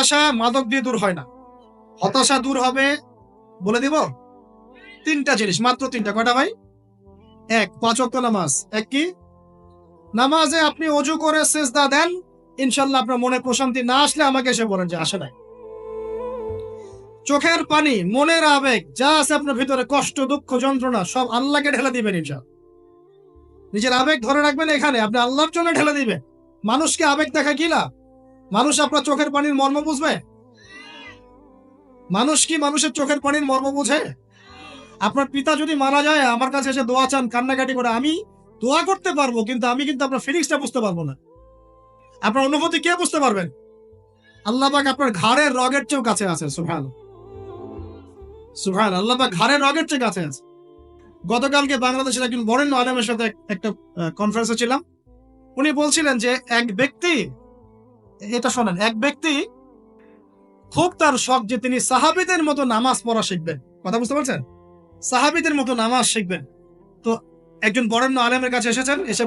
হতাশা মাদক দিয়ে দূর হয় না। হতাশা দূর হবে, বলে দিব, তিনটা জিনিস, মাত্র তিনটা। কয়টা ভাই? এক, 5 ওয়াক্ত নামাজ। এক কি? নামাজে আপনি অজু করে সেজদা দেন, ইনশাল্লাহ আপনার মনে প্রশান্তি না আসলে আমাকে এসে বলেন যে আসে নাই। চোখের পানি, মনের আবেগ যা আছে আপনার ভিতরে, কষ্ট, দুঃখ, যন্ত্রণা, সব আল্লাহকে ঢেলে দিবেন ইনশাল্লাহ। নিজের আবেগ ধরে রাখবেন এখানে, আপনি আল্লাহর জন্য ঢেলে দিবেন। মানুষকে আবেগ দেখা কি লাভ? মানুষ আপনার চোখের পানির মর্ম বুঝবে? মানুষ কি মানুষের চোখের পানির মর্ম বুঝে? আপনার পিতা যদি মারা যায়, আমার কাছে এসে দোয়া চান কান্নাকাটি করে, আমি দোয়া করতে পারবো, কিন্তু আমি কিন্তু আপনার ফিলিংসটা বুঝতে পারবো না। আপনার অনুভূতি কে বুঝতে পারবেন? আল্লাহ পাক আপনার ঘাড়ের রগের চেয়েও কাছে আছে। সুবহান সুবহান, আল্লাহ পাক ঘাড়ের রগের চেয়ে কাছে আছে। গতকালকে বাংলাদেশের একজন বরেণ্য আলেমের সাথে একটা কনফারেন্সে ছিলাম। উনি বলছিলেন যে এক ব্যক্তি, এটা শোনেন, এক ব্যক্তি খুব তার শখ যে তিনি সাহাবীদের মতো নামাজ পড়া শিখবেন। কথা বুঝতে পারছেন? সাহাবীদের মতো নামাজ শিখবেন। তো একজন বরেণ্য আলেমের কাছে এসেছেন, এসে